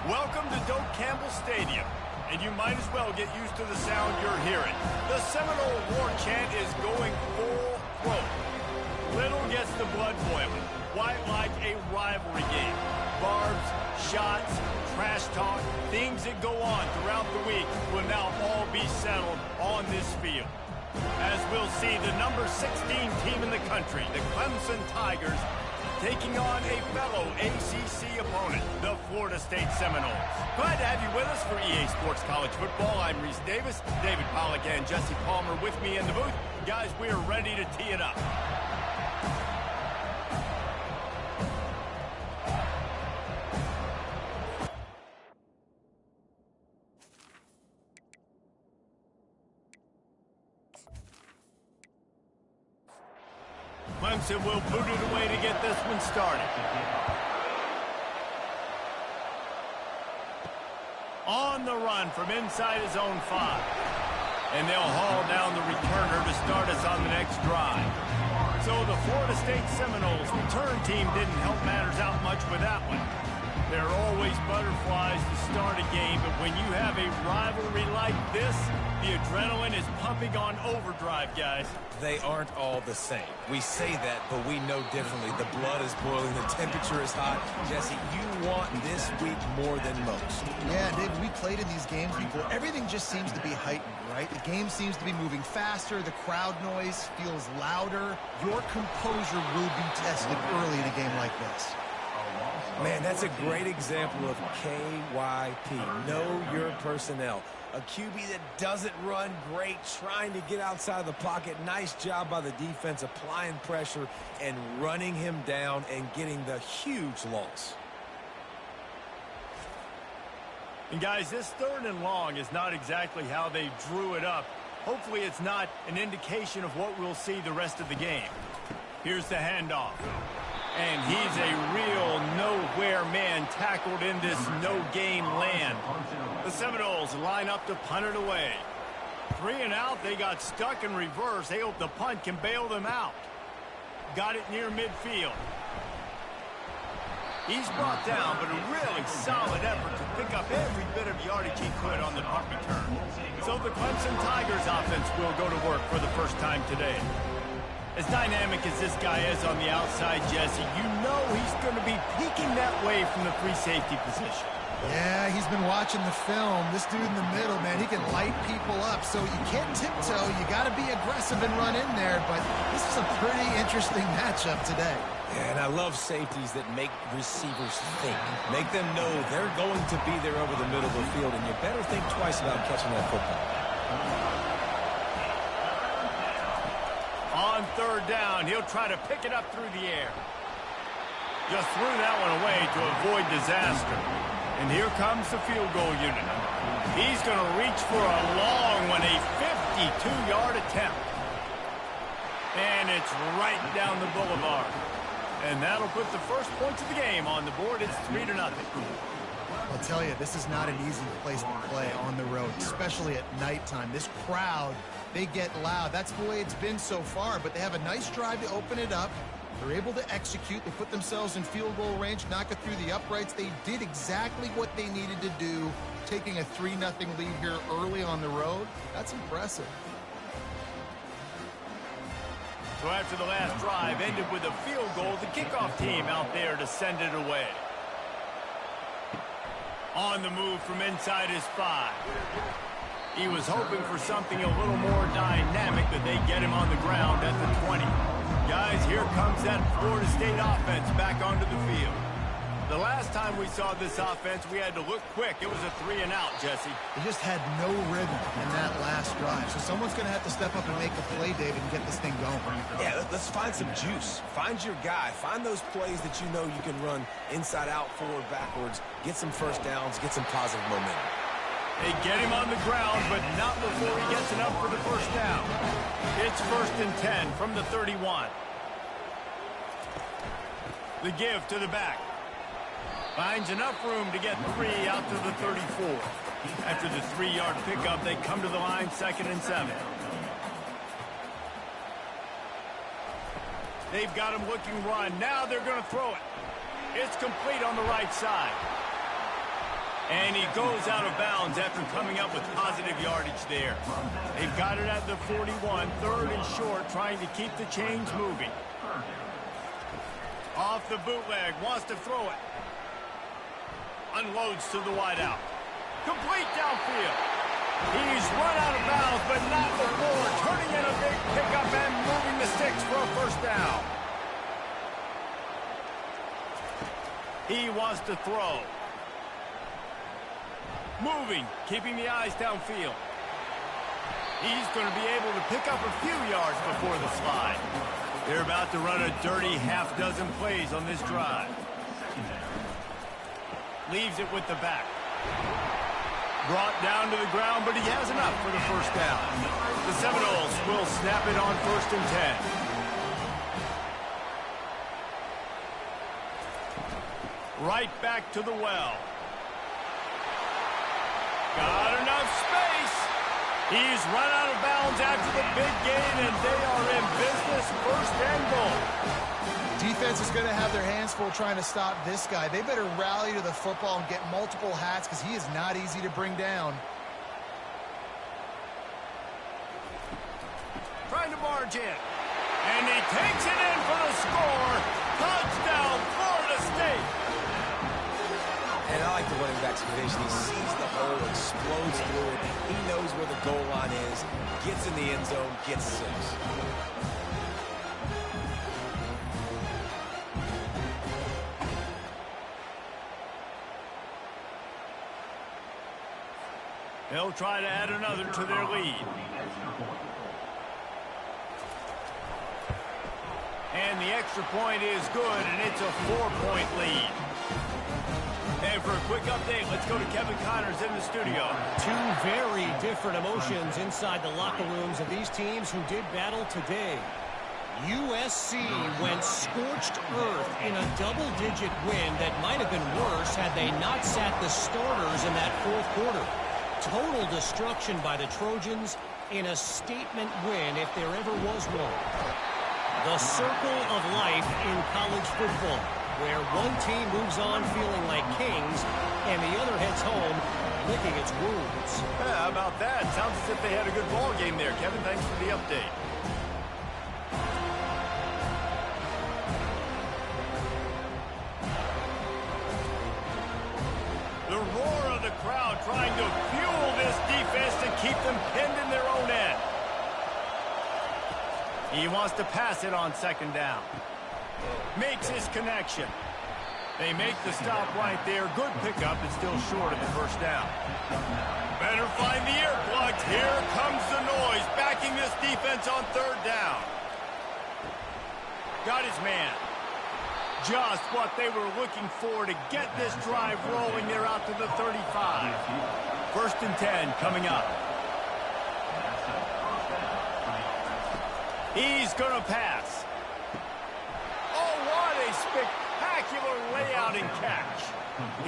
Welcome to Doak Campbell Stadium, and you might as well get used to the sound you're hearing. The Seminole war chant is going full throat. Little gets the blood boiling, quite like a rivalry game. Barbs, shots, trash talk, things that go on throughout the week will now all be settled on this field. As we'll see, the number 16 team in the country, the Clemson Tigers, taking on a fellow ACC opponent, the Florida State Seminoles. Glad to have you with us for EA Sports College Football. I'm Reese Davis, David Pollack and Jesse Palmer with me in the booth. Guys, we are ready to tee it up. Clemson will boot it away to get this one started. On the run from inside his own 5. And they'll haul down the returner to start us on the next drive. So the Florida State Seminoles return team didn't help matters out much with that one. There are always butterflies to start a game, but when you have a rivalry like this, the adrenaline is pumping on overdrive, guys. They aren't all the same. We say that, but we know differently. The blood is boiling. The temperature is hot. Jesse, you want this week more than most. Yeah, David, we played in these games before. Everything just seems to be heightened, right? The game seems to be moving faster. The crowd noise feels louder. Your composure will be tested early in a game like this. Man, that's a great example of KYP. Know your personnel. A QB that doesn't run great, trying to get outside of the pocket. Nice job by the defense applying pressure and running him down and getting the huge loss. And guys, this 3rd and long is not exactly how they drew it up. Hopefully it's not an indication of what we'll see the rest of the game. Here's the handoff. And he's a real nowhere man tackled in this no-gain land. The Seminoles line up to punt it away. 3 and out, they got stuck in reverse. They hope the punt can bail them out. Got it near midfield. He's brought down, but a really solid effort to pick up every bit of yardage he could on the punt return. So the Clemson Tigers offense will go to work for the first time today. As dynamic as this guy is on the outside, Jesse, you know he's going to be peeking that way from the free safety position. Yeah, he's been watching the film. This dude in the middle, man, he can light people up. So you can't tiptoe. You got to be aggressive and run in there. But this is a pretty interesting matchup today. Yeah, and I love safeties that make receivers think. Make them know they're going to be there over the middle of the field, and you better think twice about catching that football. On 3rd down, he'll try to pick it up through the air. Just threw that one away to avoid disaster. And here comes the field goal unit. He's going to reach for a long one, a 52-yard attempt. And it's right down the boulevard. And that'll put the first points of the game on the board. It's 3-0. I'll tell you, this is not an easy place to play on the road, especially at nighttime. This crowd, they get loud. That's the way it's been so far, but they have a nice drive to open it up. They're able to execute. They put themselves in field goal range, knock it through the uprights. They did exactly what they needed to do, taking a 3-0 lead here early on the road. That's impressive. So after the last drive ended with a field goal, the kickoff team out there to send it away. On the move from inside his 5. He was hoping for something a little more dynamic, but they get him on the ground at the 20. Guys, here comes that Florida State offense back onto the field. The last time we saw this offense, we had to look quick. It was a 3 and out, Jesse. They just had no rhythm in that last drive. So someone's going to have to step up and make the play, David, and get this thing going. Yeah, let's find some juice. Find your guy. Find those plays that you know you can run inside out, forward, backwards. Get some first downs. Get some positive momentum. They get him on the ground, but not before he gets enough for the first down. It's 1st and 10 from the 31. The give to the back. Finds enough room to get 3 out to the 34. After the 3-yard pickup, they come to the line 2nd and 7. They've got him looking run. Now they're going to throw it. It's complete on the right side. And he goes out of bounds after coming up with positive yardage there. They've got it at the 41, third and short, trying to keep the chains moving. Off the bootleg, wants to throw it. Unloads to the wideout. Complete downfield. He's run out of bounds, but not before turning in a big pickup and moving the sticks for a first down. He wants to throw. Moving, keeping the eyes downfield. He's going to be able to pick up a few yards before the slide. They're about to run a dirty half-dozen plays on this drive. Leaves it with the back. Brought down to the ground, but he has enough for the first down. The Seminoles will snap it on 1st and 10. Right back to the well. Got enough space. He's run out of bounds after the big gain, and they are in business, 1st and goal. Defense is going to have their hands full trying to stop this guy. They better rally to the football and get multiple hats because he is not easy to bring down. Trying to barge in. And he takes it in for the score. Touchdown, Florida State. And I like the running back's vision. He sees the hole, explodes through it. He knows where the goal line is, gets in the end zone, gets 6. They'll try to add another to their lead. And the extra point is good, and it's a 4-point lead. And for a quick update, let's go to Kevin Connors in the studio. Two very different emotions inside the locker rooms of these teams who did battle today. USC went scorched earth in a double-digit win that might have been worse had they not sat the starters in that 4th quarter. Total destruction by the Trojans in a statement win if there ever was one. The circle of life in college football, where one team moves on feeling like kings and the other heads home licking its wounds. Yeah, how about that? Sounds as if they had a good ball game there. Kevin, thanks for the update. The roar of the crowd trying to fuel this defense to keep them pinned in their own end. He wants to pass it on 2nd down. Makes his connection. They make the stop right there. Good pickup, but still short of the first down. Better find the earplugs. Here comes the noise, backing this defense on 3rd down. Got his man. Just what they were looking for to get this drive rolling. They're out to the 35. 1st and 10 coming up. He's going to pass. Oh, what a spectacular layout and catch.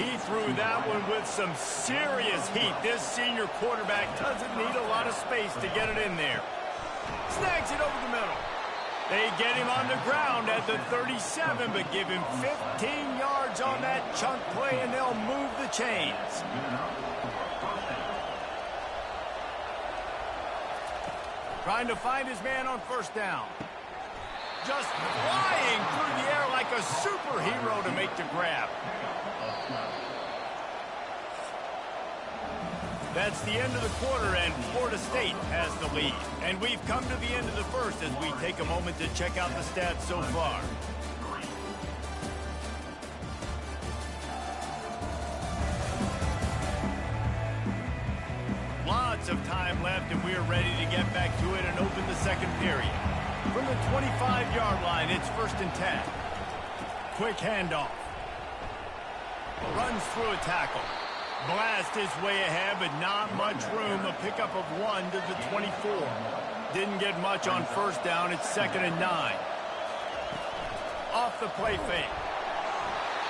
He threw that one with some serious heat. This senior quarterback doesn't need a lot of space to get it in there. Snags it over the middle. They get him on the ground at the 37, but give him 15 yards on that chunk play, and they'll move the chains. Trying to find his man on 1st down. Just flying through the air like a superhero to make the grab. That's the end of the quarter, and Florida State has the lead. And we've come to the end of the 1st as we take a moment to check out the stats so far. Lots of time left, and we're ready to get back to it and open the 2nd period. From the 25-yard line, it's 1st and 10. Quick handoff. Runs through a tackle. Blast his way ahead, but not much room. A pickup of 1 to the 24. Didn't get much on 1st down. It's 2nd and 9. Off the play fake.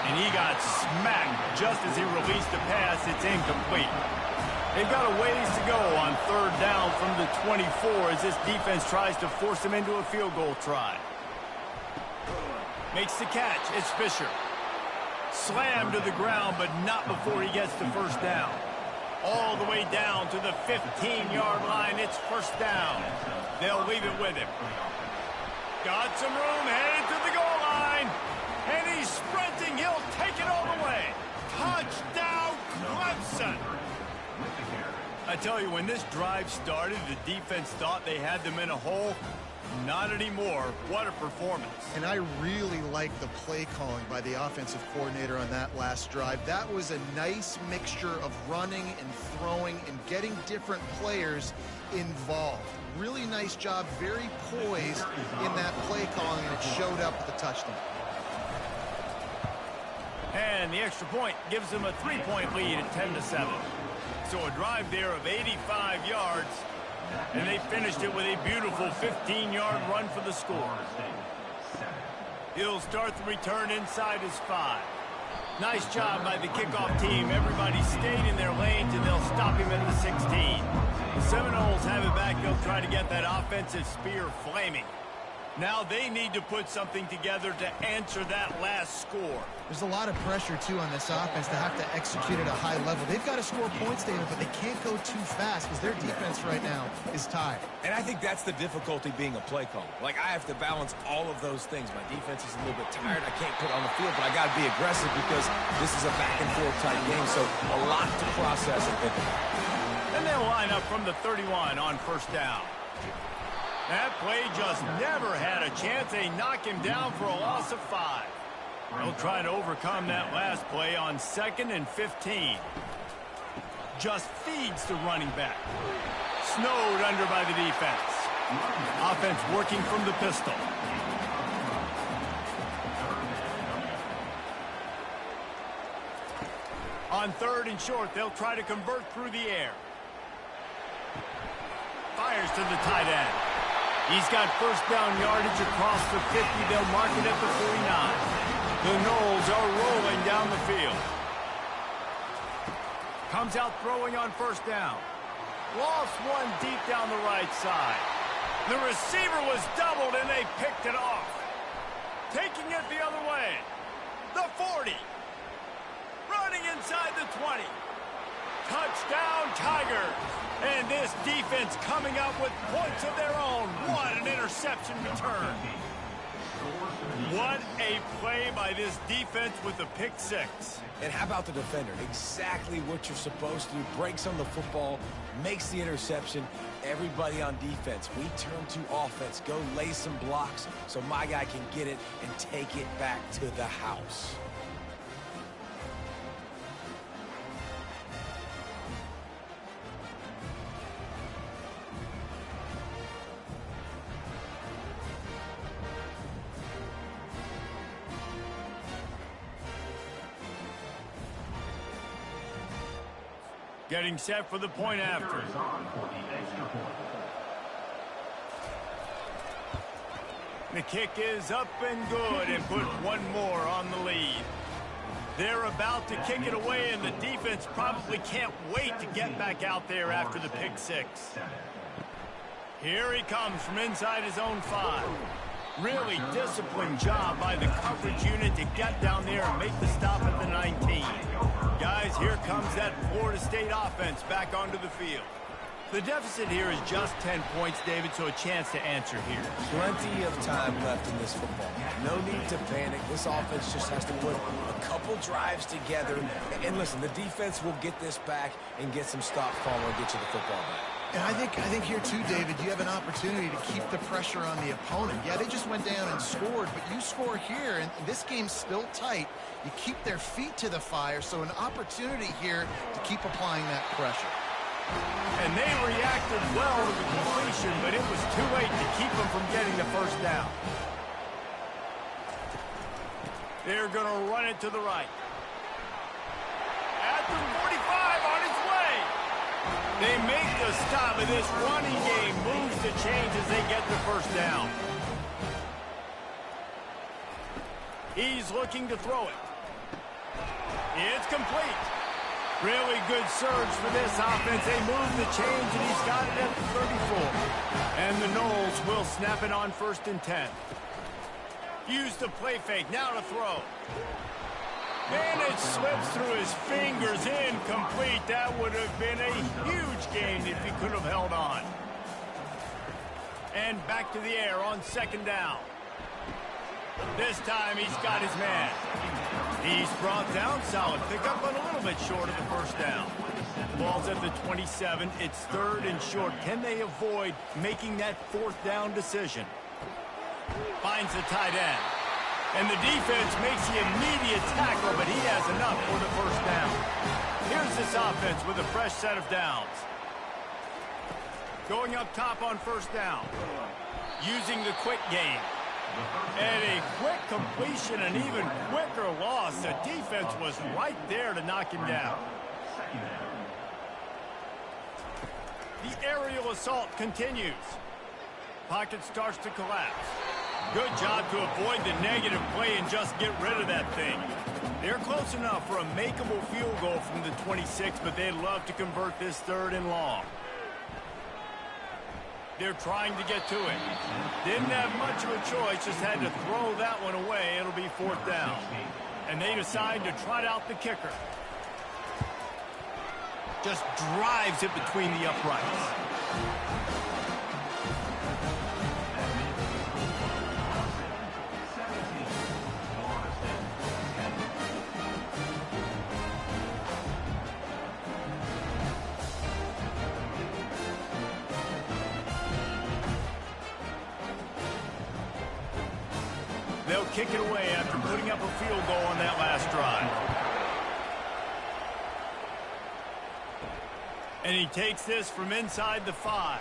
And he got smacked just as he released the pass. It's incomplete. They've got a ways to go on 3rd down from the 24 as this defense tries to force him into a field goal try. Makes the catch. It's Fisher. Slammed to the ground, but not before he gets to first down. All the way down to the 15-yard line. It's first down. They'll leave it with him. Got some room, headed to the goal line. And he's sprinting. He'll take it all the way. Touchdown, Clemson. I tell you, when this drive started, the defense thought they had them in a hole. Not anymore. What a performance. And I really like the play calling by the offensive coordinator on that last drive. That was a nice mixture of running and throwing and getting different players involved. Really nice job, very poised in that play calling, and it showed up with the touchdown. And the extra point gives them a 3-point lead at 10-7. So a drive there of 85 yards. And they finished it with a beautiful 15-yard run for the score. He'll start the return inside his 5. Nice job by the kickoff team. Everybody stayed in their lanes, and they'll stop him at the 16. The Seminoles have it back. They'll try to get that offensive spear flaming. Now they need to put something together to answer that last score. There's a lot of pressure, too, on this offense to have to execute at a high level. They've got to score points, David, but they can't go too fast because their defense right now is tied. And I think that's the difficulty being a play caller. Like, I have to balance all of those things. My defense is a little bit tired. I can't put on the field, but I got to be aggressive because this is a back-and-forth type game, so a lot to process and think about. And they'll line up from the 31 on first down. That play just never had a chance. They knock him down for a loss of 5. They'll try to overcome that last play on 2nd and 15. Just feeds the running back. Snowed under by the defense. Offense working from the pistol. On 3rd and short, they'll try to convert through the air. Fires to the tight end. He's got first down yardage across the 50. They'll mark it at the 49. The Noles are rolling down the field. Comes out throwing on first down. Lost one deep down the right side. The receiver was doubled, and they picked it off. Taking it the other way. The 40. Running inside the 20. Touchdown, Tigers. And this defense coming up with points of their own. What an interception return. What a play by this defense with the pick 6. And how about the defender? Exactly what you're supposed to do. Breaks on the football, makes the interception. Everybody on defense, we turn to offense. Go lay some blocks so my guy can get it and take it back to the house. Getting set for the point after. The kick is up and good, and put one more on the lead. They're about to kick it away, and the defense probably can't wait to get back out there after the pick 6. Here he comes from inside his own 5. Really disciplined job by the coverage unit to get down there and make the stop at the 19. Guys, here comes that Florida State offense back onto the field. The deficit here is just 10 points, David, so a chance to answer here. Plenty of time left in this football. No need to panic. This offense just has to put a couple drives together. And listen, the defense will get this back and get some stop following and get you the football back. And I think here too, David, you have an opportunity to keep the pressure on the opponent. Yeah, they just went down and scored, but you score here, and this game's still tight. You keep their feet to the fire, so an opportunity here to keep applying that pressure. And they reacted well to the completion, but it was too late to keep them from getting the first down. They're going to run it to the right. At the 45, on his way. They make the stop, and this running game moves the chains as they get the first down. He's looking to throw it. It's complete. Really good surge for this offense. They move the chains, and he's got it at the 34. And the Noles will snap it on 1st and 10. Use the play fake. Now to throw. And it slips through his fingers, incomplete. That would have been a huge gain if he could have held on. And back to the air on second down. This time he's got his man. He's brought down, solid pickup, but a little bit short of the first down. Ball's at the 27. It's third and short. Can they avoid making that fourth down decision? Finds the tight end. And the defense makes the immediate tackle, but he has enough for the first down. Here's this offense with a fresh set of downs. Going up top on first down. Using the quick game. And a quick completion, an even quicker loss. The defense was right there to knock him down. The aerial assault continues. Pocket starts to collapse. Good job to avoid the negative play and just get rid of that thing. They're close enough for a makeable field goal from the 26, but they'd love to convert this third and long. They're trying to get to it. Didn't have much of a choice, just had to throw that one away. It'll be fourth down. And they decide to trot out the kicker. Just drives it between the uprights. They'll kick it away after putting up a field goal on that last drive. And he takes this from inside the 5.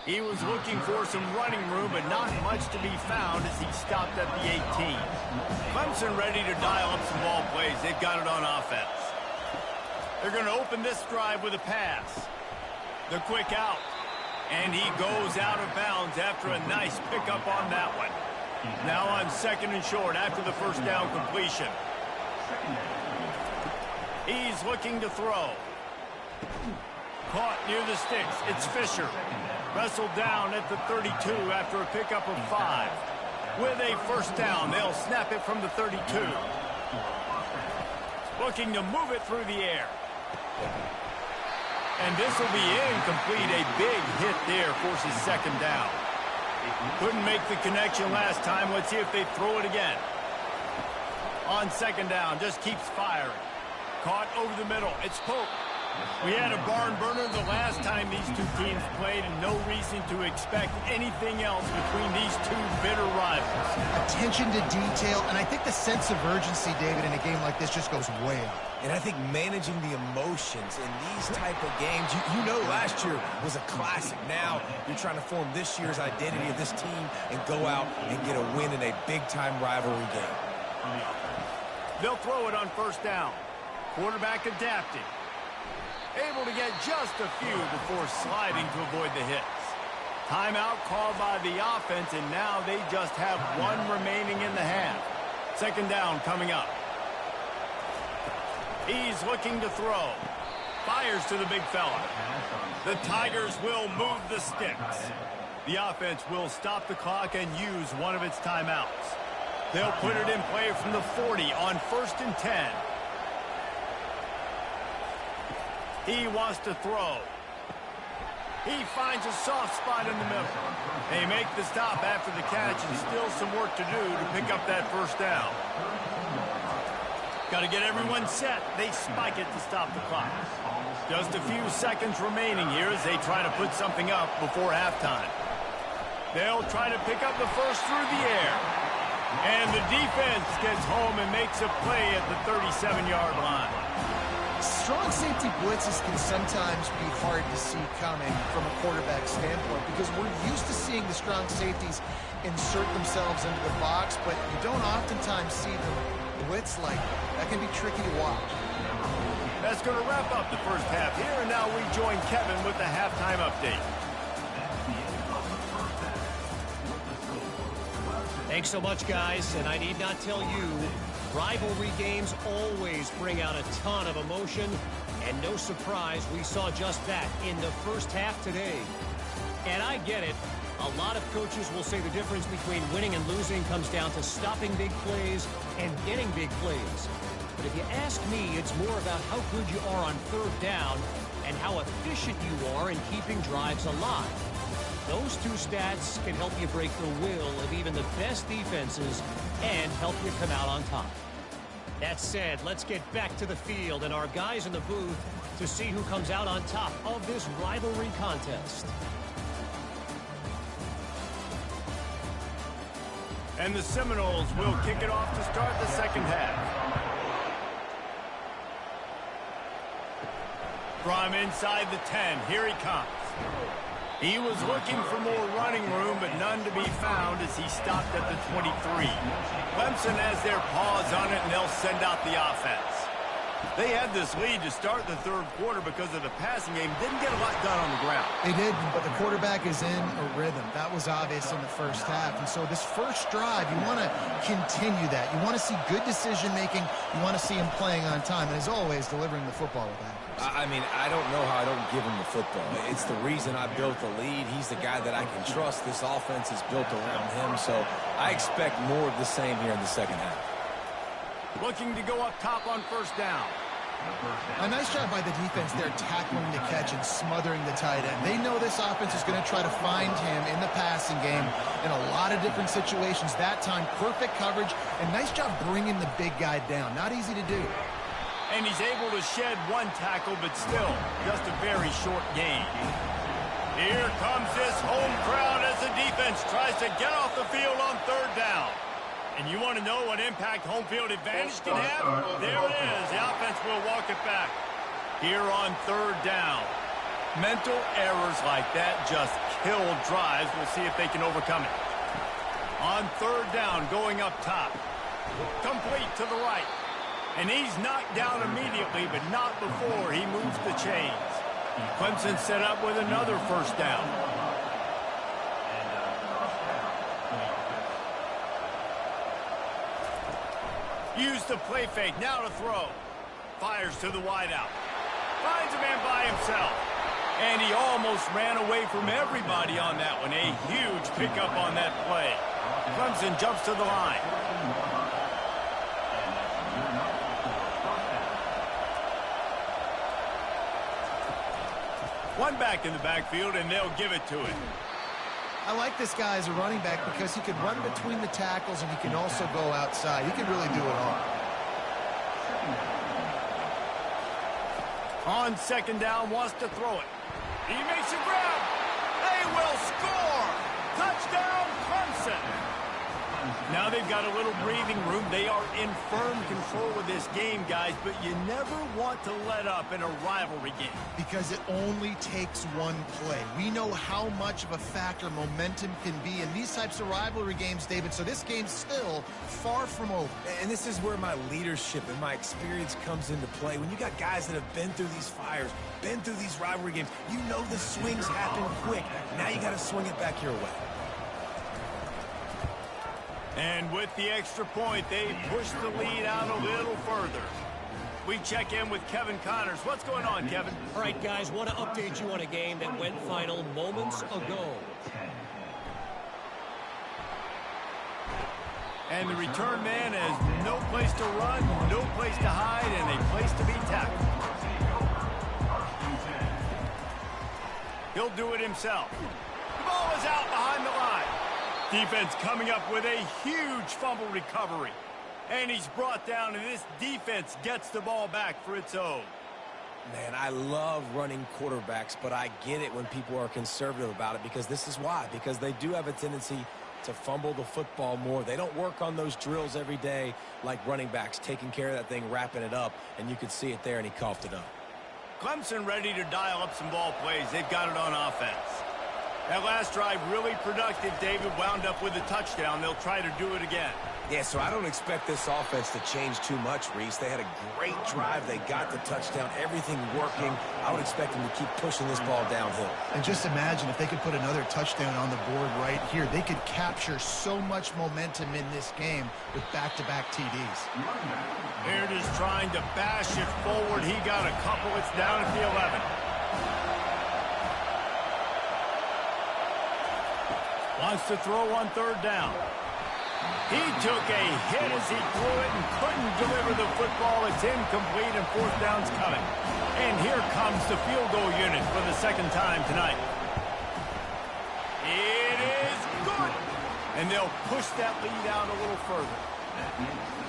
He was looking for some running room, but not much to be found as he stopped at the 18. Clemson ready to dial up some ball plays. They've got it on offense. They're going to open this drive with a pass. The quick out. And he goes out of bounds after a nice pickup on that one. Now on second and short after the first down completion. He's looking to throw. Caught near the sticks. It's Fisher. Wrestled down at the 32 after a pickup of 5. With a first down, they'll snap it from the 32. Looking to move it through the air. And this will be incomplete. A big hit there forces second down. Couldn't make the connection last time. Let's see if they throw it again. On second down, just keeps firing. Caught over the middle. It's Pope. We had a barn burner the last time these two teams played, and no reason to expect anything else between these two bitter rivals. Attention to detail, and I think the sense of urgency, David, in a game like this just goes way up. And I think managing the emotions in these type of games, you know last year was a classic. Now you're trying to form this year's identity of this team and go out and get a win in a big-time rivalry game. They'll throw it on first down. Quarterback adapting. Able to get just a few before sliding to avoid the hits. Timeout called by the offense, and now they just have one remaining in the half. Second down coming up. He's looking to throw. Fires to the big fella. The Tigers will move the sticks. The offense will stop the clock and use one of its timeouts. They'll put it in play from the 40 on first and 10. He wants to throw. He finds a soft spot in the middle. They make the stop after the catch, and still some work to do to pick up that first down. Got to get everyone set. They spike it to stop the clock. Just a few seconds remaining here as they try to put something up before halftime. They'll try to pick up the first through the air. And the defense gets home and makes a play at the 37-yard line. Strong safety blitzes can sometimes be hard to see coming from a quarterback standpoint because we're used to seeing the strong safeties insert themselves into the box, but you don't oftentimes see them blitz like that. That can be tricky to watch. That's going to wrap up the first half here, and now we join Kevin with the halftime update. Thanks so much, guys, and I need not tell you, rivalry games always bring out a ton of emotion, and no surprise we saw just that in the first half today. And I get it. A lot of coaches will say the difference between winning and losing comes down to stopping big plays and getting big plays. But if you ask me, it's more about how good you are on third down and how efficient you are in keeping drives alive. Those two stats can help you break the will of even the best defenses and help you come out on top. That said, let's get back to the field and our guys in the booth to see who comes out on top of this rivalry contest. And the Seminoles will kick it off to start the second half. From inside the 10, here he comes. He was looking for more running room, but none to be found as he stopped at the 23. Clemson has their paws on it, and they'll send out the offense. They had this lead to start the third quarter because of the passing game. Didn't get a lot done on the ground. They did, but the quarterback is in a rhythm. That was obvious in the first half. And so this first drive, you want to continue that. You want to see good decision-making. You want to see him playing on time. And as always, delivering the football with accuracy. I mean, I don't know how I don't give him the football. It's the reason I built the lead. He's the guy that I can trust. This offense is built around him. So I expect more of the same here in the second half. Looking to go up top on first down. A nice job by the defense there, tackling the catch and smothering the tight end. They know this offense is going to try to find him in the passing game in a lot of different situations. That time, perfect coverage, and nice job bringing the big guy down. Not easy to do. And he's able to shed one tackle, but still, just a very short gain. Here comes this home crowd as the defense tries to get off the field on third down. And you want to know what impact home field advantage can have? There it is. The offense will walk it back. Here on third down. Mental errors like that just kill drives. We'll see if they can overcome it. On third down, going up top. Complete to the right. And he's knocked down immediately, but not before he moves the chains. Clemson set up with another first down. Used the play fake, now to throw. Fires to the wideout. Finds a man by himself. And he almost ran away from everybody on that one. A huge pickup on that play. Clemson jumps to the line. One back in the backfield, and they'll give it to him. I like this guy as a running back because he can run between the tackles and he can also go outside. He can really do it all. On second down, wants to throw it. He makes a grab. They will score. Touchdown, Clemson. Now they've got a little breathing room. They are in firm control of this game, guys, but you never want to let up in a rivalry game. Because it only takes one play. We know how much of a factor momentum can be in these types of rivalry games, David, so this game's still far from over. And this is where my leadership and my experience comes into play. When you got guys that have been through these fires, been through these rivalry games, you know the swings happen quick. Now you got to swing it back your way. And with the extra point, they push the lead out a little further. We check in with Kevin Connors. What's going on, Kevin? All right, guys, want to update you on a game that went final moments ago. And the return man has no place to run, no place to hide, and a place to be tackled. He'll do it himself. The ball is out behind the line. Defense coming up with a huge fumble recovery. And he's brought down, and this defense gets the ball back for its own. Man, I love running quarterbacks, but I get it when people are conservative about it because this is why. Because they do have a tendency to fumble the football more. They don't work on those drills every day like running backs, taking care of that thing, wrapping it up, and you could see it there, and he coughed it up. Clemson ready to dial up some ball plays. They've got it on offense. That last drive really productive. David wound up with a touchdown. They'll try to do it again. Yeah, so I don't expect this offense to change too much, Reese. They had a great drive. They got the touchdown. Everything working. I would expect them to keep pushing this ball downhill. And just imagine if they could put another touchdown on the board right here. They could capture so much momentum in this game with back-to-back TDs. Baird is trying to bash it forward. He got a couple. It's down at the 11. Wants to throw on third down. He took a hit as he threw it and couldn't deliver the football. It's incomplete and fourth down's coming. And here comes the field goal unit for the second time tonight. It is good. And they'll push that lead out a little further.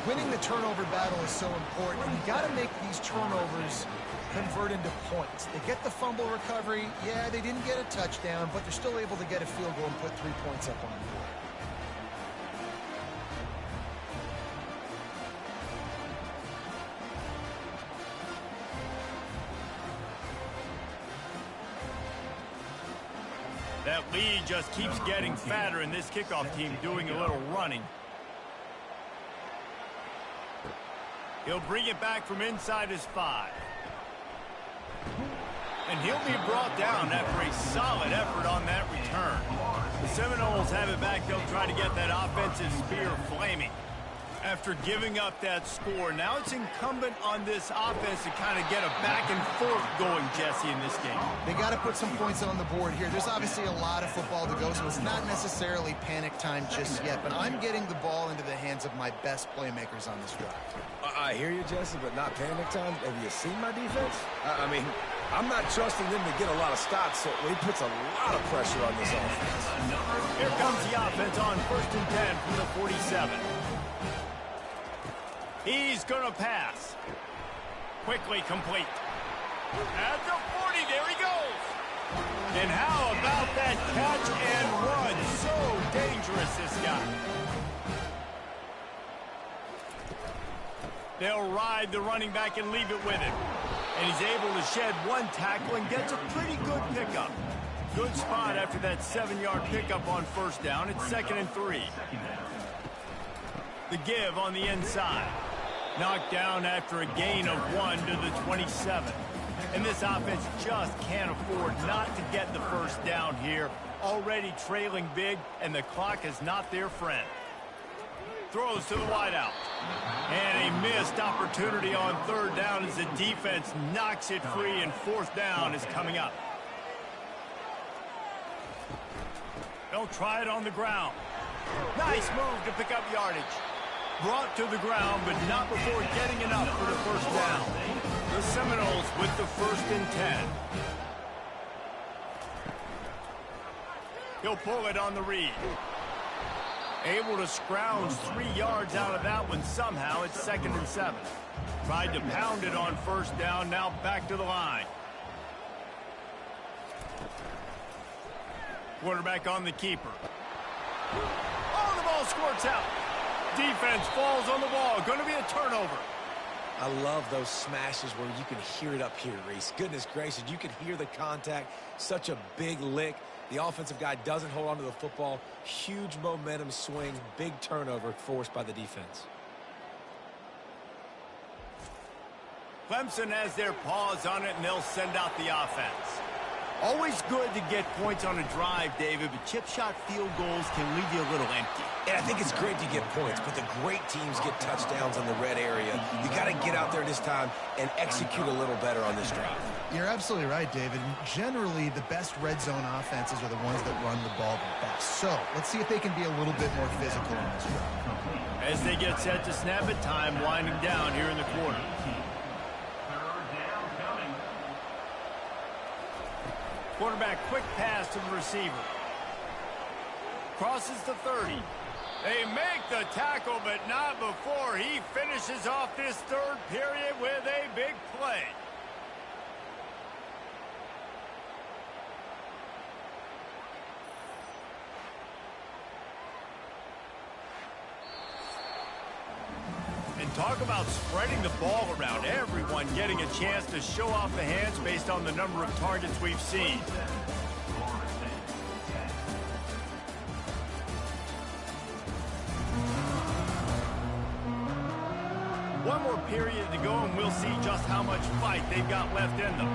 Winning the turnover battle is so important, and you got to make these turnovers convert into points. They get the fumble recovery. Yeah, they didn't get a touchdown, but they're still able to get a field goal and put 3 points up on the board. That lead just keeps getting fatter, and this kickoff team doing a little running. He'll bring it back from inside his 5. And he'll be brought down after a solid effort on that return. The Seminoles have it back. They'll try to get that offensive spear flaming. After giving up that score, now it's incumbent on this offense to kind of get a back and forth going, Jesse, in this game. They got to put some points on the board here. There's obviously a lot of football to go, so it's not necessarily panic time just yet, but I'm getting the ball into the hands of my best playmakers on this drive. I hear you, Jesse, but not panic time. Have you seen my defense? I mean, I'm not trusting them to get a lot of stops, so he puts a lot of pressure on this offense. Here comes the offense on 1st and 10 from the 47. He's going to pass. Quickly complete. At the 40, there he goes. And how about that catch and run? So dangerous, this guy. They'll ride the running back and leave it with him. And he's able to shed one tackle and gets a pretty good pickup. Good spot after that 7-yard pickup on 1st down. It's 2nd and 3. The give on the inside. Knocked down after a gain of 1 to the 27. And this offense just can't afford not to get the 1st down here. Already trailing big, and the clock is not their friend. Throws to the wideout. And a missed opportunity on 3rd down as the defense knocks it free, and 4th down is coming up. They'll try it on the ground. Nice move to pick up yardage. Brought to the ground, but not before getting enough for the 1st down. The Seminoles with the 1st and 10. He'll pull it on the read. Able to scrounge 3 yards out of that one somehow. It's 2nd and 7. Tried to pound it on 1st down, now back to the line. Quarterback on the keeper. Oh, the ball squirts out. Defense falls on the ball. Going to be a turnover. I love those smashes where you can hear it up here, Reese. Goodness gracious, you can hear the contact. Such a big lick. The offensive guy doesn't hold on to the football. Huge momentum swing. Big turnover forced by the defense. Clemson has their paws on it, and they'll send out the offense. Always good to get points on a drive, David, but chip shot field goals can leave you a little empty. And I think it's great to get points, but the great teams get touchdowns in the red area. You got to get out there this time and execute a little better on this drive. You're absolutely right, David. Generally, the best red zone offenses are the ones that run the ball the best. So let's see if they can be a little bit more physical on this drive. As they get set to snap it, time winding down here in the quarter. Quarterback, quick pass to the receiver. Crosses the 30. They make the tackle, but not before he finishes off this 3rd period with a big play. And talk about spreading the ball around. Everyone getting a chance to show off the hands based on the number of targets we've seen. One more period to go, and we'll see just how much fight they've got left in them.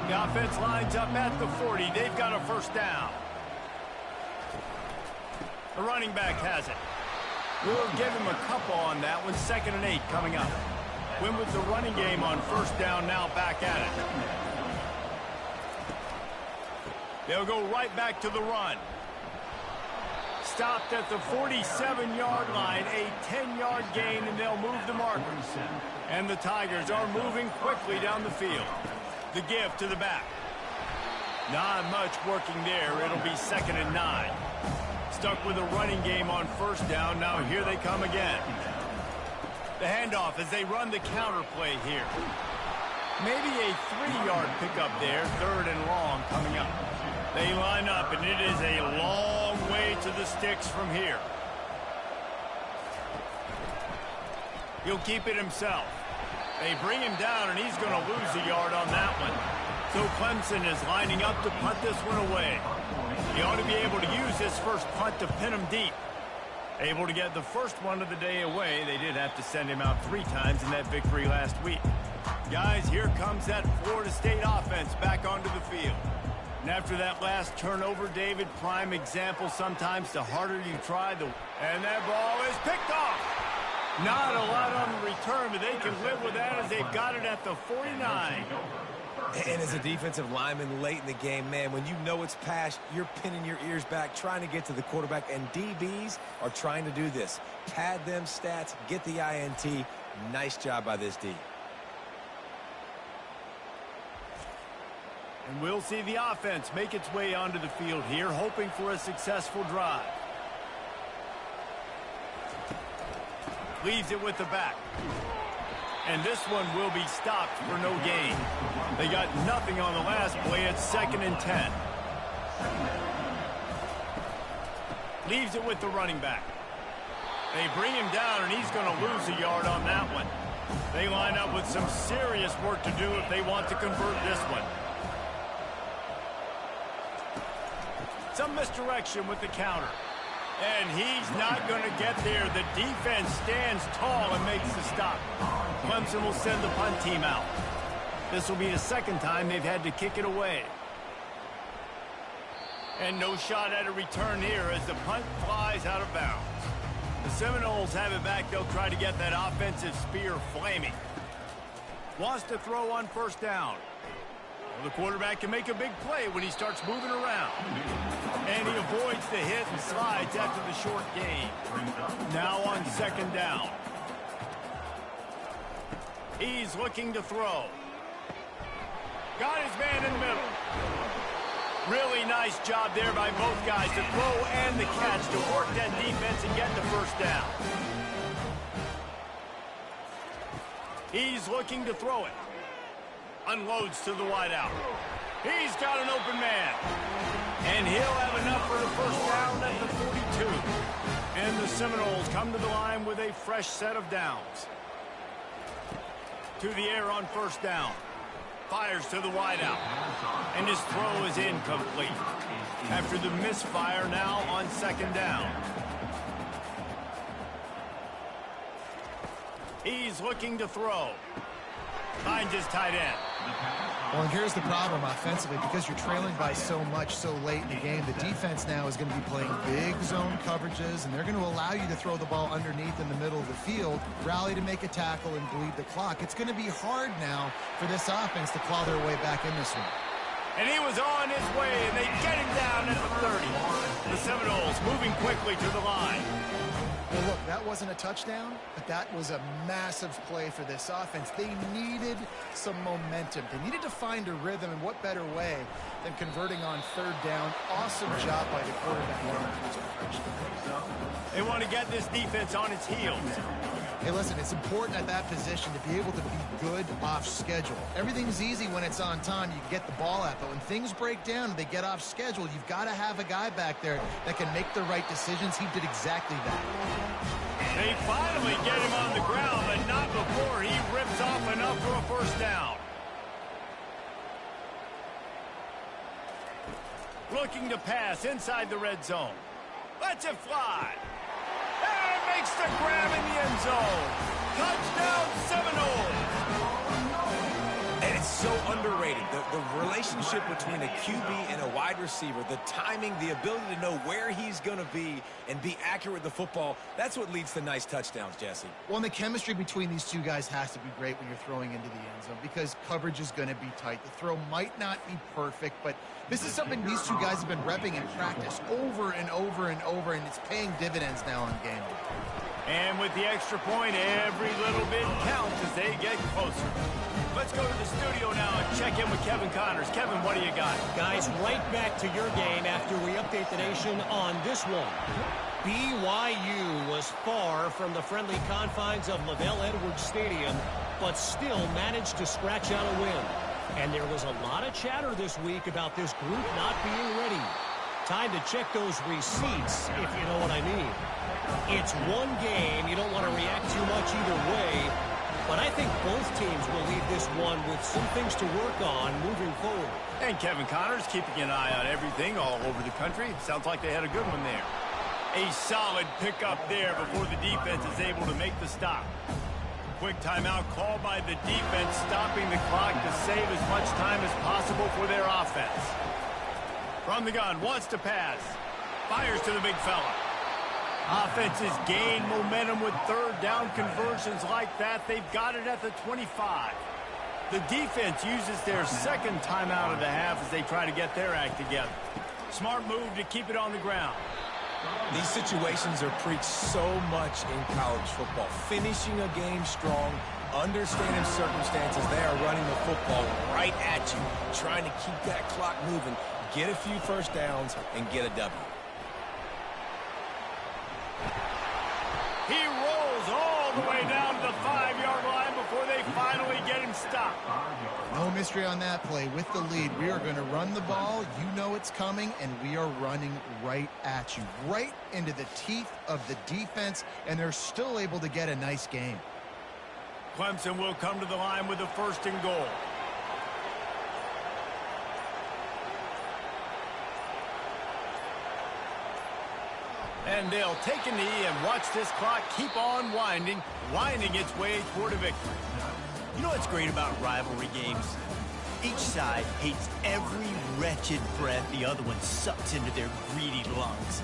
The offense lines up at the 40. They've got a 1st down. The running back has it. We'll give him a couple on that one. 2nd and 8 coming up. Win with the running game on 1st down, now back at it. They'll go right back to the run. stopped at the 47-yard line, a 10-yard gain, and they'll move the markers. And the Tigers are moving quickly down the field. The give to the back. Not much working there. It'll be 2nd and 9. Stuck with a running game on first down. Now here they come again. The handoff as they run the counter play here. Maybe a 3-yard pickup there. 3rd and long coming up. They line up, and it is a long way to the sticks from here. He'll keep it himself. They bring him down, and he's going to lose a yard on that one. So Clemson is lining up to punt this one away. He ought to be able to use this first punt to pin him deep. Able to get the first one of the day away. They did have to send him out 3 times in that victory last week. Guys, here comes that Florida State offense back onto the field. And after that last turnover, David, prime example, sometimes the harder you try, and that ball is picked off. Not a lot on the return, but they can live with that as they've got it at the 49. And as a defensive lineman late in the game, man, when you know it's past, you're pinning your ears back, trying to get to the quarterback, and DBs are trying to do this. Pad them stats, get the INT. Nice job by this D. And we'll see the offense make its way onto the field here, hoping for a successful drive. Leaves it with the back. And this one will be stopped for no gain. They got nothing on the last play. It's 2nd and 10. Leaves it with the running back. They bring him down, and he's going to lose a yard on that one. They line up with some serious work to do if they want to convert this one. Some misdirection with the counter. And he's not going to get there. The defense stands tall and makes the stop. Clemson will send the punt team out. This will be the 2nd time they've had to kick it away. And no shot at a return here as the punt flies out of bounds. The Seminoles have it back. They'll try to get that offensive spear flaming. Wants to throw on first down. Well, the quarterback can make a big play when he starts moving around. And he avoids the hit and slides after the short gain. Now on 2nd down. He's looking to throw. Got his man in the middle. Really nice job there by both guys to throw and the catch to work that defense and get the first down. He's looking to throw it. Unloads to the wideout. He's got an open man. And he'll have enough for the first down at the 42. And the Seminoles come to the line with a fresh set of downs. To the air on first down. Fires to the wideout. And his throw is incomplete. After the misfire, now on 2nd down. He's looking to throw. Finds his tight end. Well, and here's the problem offensively. Because you're trailing by so much so late in the game, the defense now is going to be playing big zone coverages, and they're going to allow you to throw the ball underneath in the middle of the field, rally to make a tackle, and bleed the clock. It's going to be hard now for this offense to claw their way back in this one. And he was on his way, and they get him down at the 30. The Seminoles moving quickly to the line. Well, look, that wasn't a touchdown, but that was a massive play for this offense. They needed some momentum. They needed to find a rhythm, and what better way than converting on 3rd down. Awesome job by the quarterback. They want to get this defense on its heels. Hey, listen, it's important at that position to be able to be good off schedule. Everything's easy when it's on time. You get the ball out, but when things break down and they get off schedule, you've got to have a guy back there that can make the right decisions. He did exactly that. They finally get him on the ground, but not before he rips off enough for a first down. Looking to pass inside the red zone. Lets it fly. And makes the grab in the end zone. Touchdown, Seminoles. And it's so underrated. The relationship between a QB and a wide receiver, the timing, the ability to know where he's going to be and be accurate with the football, that's what leads to nice touchdowns, Jesse. Well, and the chemistry between these two guys has to be great when you're throwing into the end zone because coverage is going to be tight. The throw might not be perfect, but this is something these two guys have been repping in practice over and over and over, and it's paying dividends now on game day. And with the extra point, every little bit counts as they get closer. Let's go to the studio now and check in with Kevin Connors. Kevin, what do you got? Guys, right back to your game after we update the nation on this one. BYU was far from the friendly confines of LaVell Edwards Stadium, but still managed to scratch out a win. And there was a lot of chatter this week about this group not being ready. Time to check those receipts, if you know what I mean. It's one game. You don't want to react too much either way. But I think both teams will leave this one with some things to work on moving forward. And Kevin Connors keeping an eye on everything all over the country. Sounds like they had a good one there. A solid pickup there before the defense is able to make the stop. Quick timeout called by the defense, stopping the clock to save as much time as possible for their offense. From the gun, wants to pass. Fires to the big fella. Offenses gain momentum with third down conversions like that. They've got it at the 25. The defense uses their second timeout of the half as they try to get their act together. Smart move to keep it on the ground. These situations are preached so much in college football. Finishing a game strong, understanding circumstances. They are running the football right at you, trying to keep that clock moving, get a few first downs, and get a W. He rolls all the way down to the 5-yard line before they finally get him stopped. No mystery on that play. With the lead, we are going to run the ball. You know it's coming, and we are running right at you, right into the teeth of the defense, and they're still able to get a nice game. Clemson will come to the line with a 1st and goal. And they'll take a knee and watch this clock keep on winding its way toward a victory. You know what's great about rivalry games? Each side hates every wretched breath the other one sucks into their greedy lungs.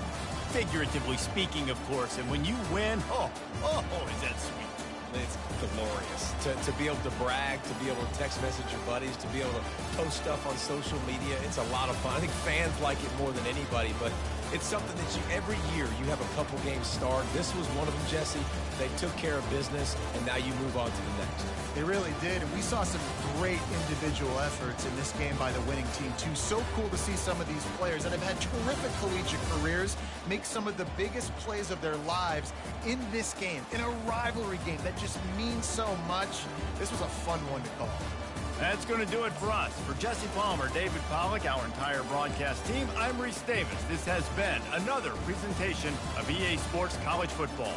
Figuratively speaking, of course, and when you win, oh, is that sweet. It's glorious to be able to brag, to be able to text message your buddies, to be able to post stuff on social media. It's a lot of fun. I think fans like it more than anybody, but it's something that every year you have a couple games start. This was one of them, Jesse. They took care of business, and now you move on to the next. They really did, and we saw some great individual efforts in this game by the winning team, too. So cool to see some of these players that have had terrific collegiate careers make some of the biggest plays of their lives in this game, in a rivalry game that just means so much. This was a fun one to call. That's going to do it for us. For Jesse Palmer, David Pollack, our entire broadcast team, I'm Reese Davis. This has been another presentation of EA Sports College Football.